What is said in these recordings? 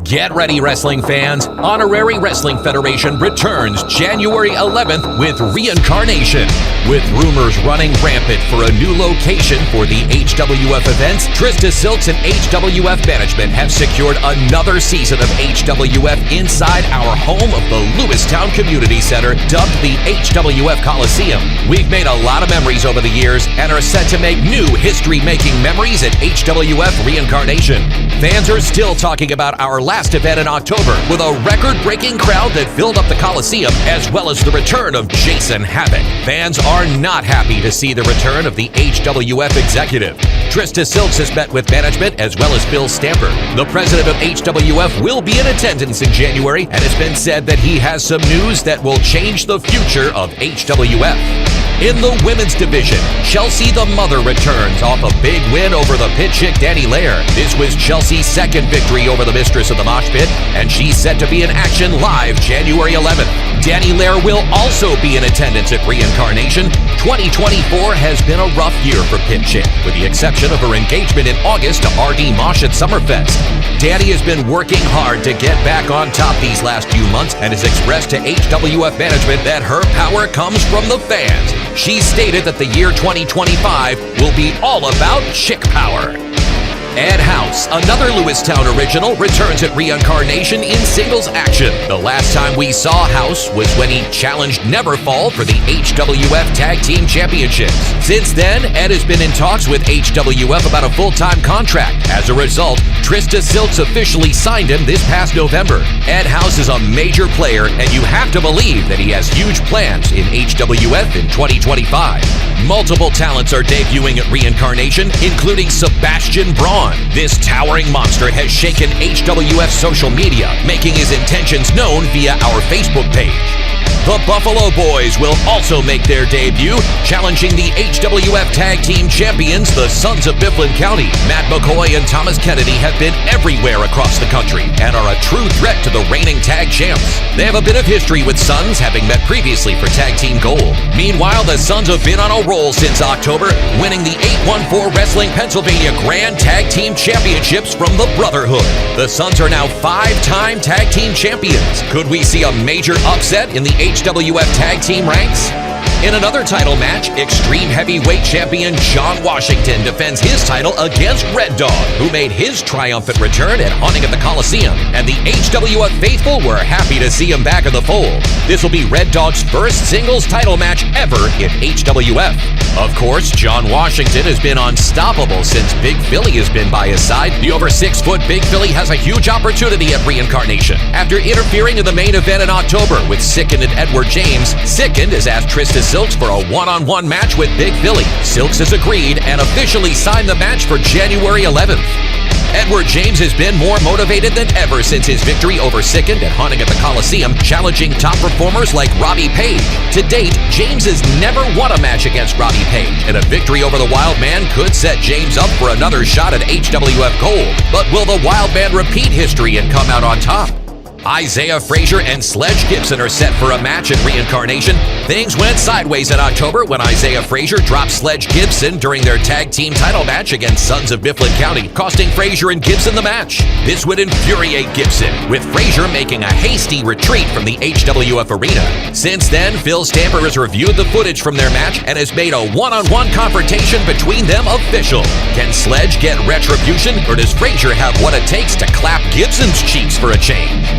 Get ready, wrestling fans. Honorary Wrestling Federation returns January 11th with Reincarnation. With rumors running rampant for a new location for the HWF events, Trista Silks and HWF management have secured another season of HWF inside our home of the Lewistown Community Center, dubbed the HWF Coliseum. We've made a lot of memories over the years and are set to make new history-making memories at HWF Reincarnation. Fans are still talking about our last event in October with a record-breaking crowd that filled up the Coliseum, as well as the return of Jason Havoc. Fans are not happy to see the return of the HWF executive. Trista Silks has met with management as well as Bill Stamper. The president of HWF will be in attendance in January, and it's been said that he has some news that will change the future of HWF. In the women's division, Chelsea the Mother returns off a big win over the pit chick Danny Lair. This was Chelsea's second victory over the mistress of the mosh pit, and she's set to be in action live January 11th. Danny Lair will also be in attendance at Reincarnation. 2024 has been a rough year for Pit Chick, with the exception of her engagement in August to RD Mosh at Summerfest. Danny has been working hard to get back on top these last few months and has expressed to HWF management that her power comes from the fans. She stated that the year 2025 will be all about chick power. Ed House, another Lewistown original, returns at Reincarnation in singles action. The last time we saw House was when he challenged Neverfall for the HWF Tag Team Championships. Since then, Ed has been in talks with HWF about a full-time contract. As a result, Trista Silks officially signed him this past November. Ed House is a major player, and you have to believe that he has huge plans in HWF in 2025. Multiple talents are debuting at Reincarnation, including Sebastian Braun. This towering monster has shaken HWF social media, making his intentions known via our Facebook page. The Buffalo Boys will also make their debut, challenging the HWF Tag Team Champions, the Sons of Mifflin County. Matt McCoy and Thomas Kennedy have been everywhere across the country and are a true threat to the reigning tag champs. They have a bit of history with Sons, having met previously for Tag Team Gold. Meanwhile, the Sons have been on a roll since October, winning the 814 Wrestling Pennsylvania Grand Tag Team Championships from the Brotherhood. The Sons are now 5-time Tag Team Champions. Could we see a major upset in the HWF Tag Team ranks? In another title match, Extreme Heavyweight Champion John Washington defends his title against Red Dog, who made his triumphant return at Haunting at the Coliseum, and the HWF faithful were happy to see him back in the fold. This will be Red Dog's first singles title match ever in HWF. Of course, John Washington has been unstoppable since Big Philly has been by his side. The over 6-foot Big Philly has a huge opportunity at Reincarnation. After interfering in the main event in October with Sickened and Edward James, Sickened has asked Trista Silks for a one-on-one match with Big Philly. Silks has agreed and officially signed the match for January 11th. Edward James has been more motivated than ever since his victory over Sickened and Haunting at the Coliseum, challenging top performers like Robbie Page. To date, James has never won a match against Robbie Page, and a victory over the Wild Man could set James up for another shot at HWF Gold. But will the Wild Man repeat history and come out on top? Isaiah Frazier and Sledge Gibson are set for a match at Reincarnation. Things went sideways in October when Isaiah Frazier dropped Sledge Gibson during their tag team title match against Sons of Mifflin County, costing Frazier and Gibson the match. This would infuriate Gibson, with Frazier making a hasty retreat from the HWF arena. Since then, Phil Stamper has reviewed the footage from their match and has made a one-on-one confrontation between them official. Can Sledge get retribution, or does Frazier have what it takes to clap Gibson's cheeks for a change?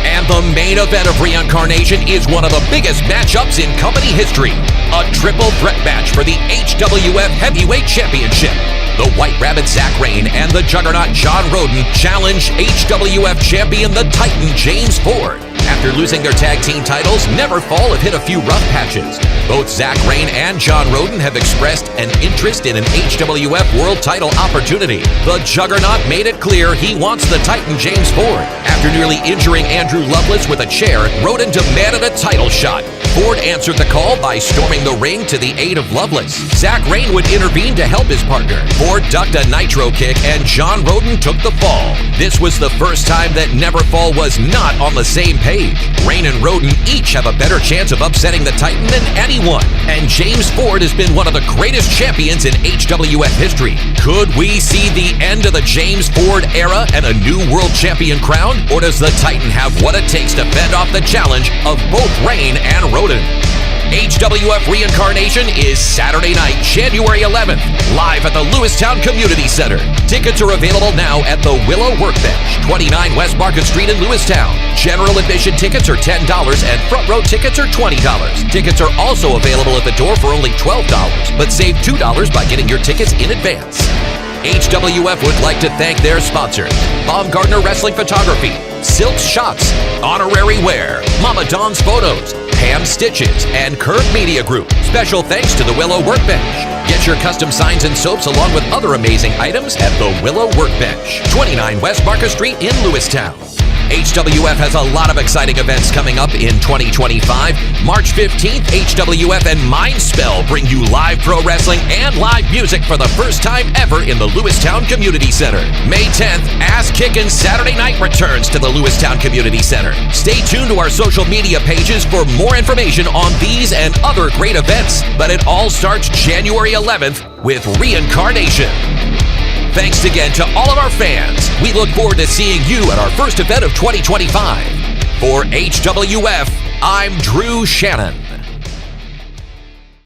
And the main event of Reincarnation is one of the biggest matchups in company history. A triple threat match for the HWF Heavyweight Championship. The White Rabbit Zach Rain and the Juggernaut John Roden challenge HWF champion the Titan James Ford. After losing their tag team titles, Neverfall have hit a few rough patches. Both Zach Rain and John Roden have expressed an interest in an HWF World title opportunity. The Juggernaut made it clear he wants the Titan James Ford. After nearly injuring Andrew Lovelace with a chair, Roden demanded a title shot. Ford answered the call by storming the ring to the aid of Loveless. Zach Rain would intervene to help his partner. Ford ducked a nitro kick, and John Roden took the fall. This was the first time that Neverfall was not on the same page. Rain and Roden each have a better chance of upsetting the Titan than anyone, and James Ford has been one of the greatest champions in HWF history. Could we see the end of the James Ford era and a new world champion crown? Or does the Titan have what it takes to fend off the challenge of both Rain and Roden? HWF Reincarnation is Saturday night, January 11th, live at the Lewistown Community Center. Tickets are available now at the Willow Workbench, 29 West Market Street in Lewistown. General admission tickets are $10 and front row tickets are $20. Tickets are also available at the door for only $12, but save $2 by getting your tickets in advance. HWF would like to thank their sponsors: Baumgartner Wrestling Photography, Silk's Shots, Honorary Wear, Mama Dawn's Photos, Pam Stitches, and Curve Media Group. Special thanks to the Willow Workbench. Get your custom signs and soaps along with other amazing items at the Willow Workbench, 29 West Market Street in Lewistown. HWF has a lot of exciting events coming up in 2025. March 15th, HWF and Mindspell bring you live pro wrestling and live music for the first time ever in the Lewistown Community Center. May 10th, Ass Kickin' Saturday Night returns to the Lewistown Community Center. Stay tuned to our social media pages for more information on these and other great events. But it all starts January 11th with Reincarnation. Thanks again to all of our fans. We look forward to seeing you at our first event of 2025. For HWF, I'm Drew Shannon.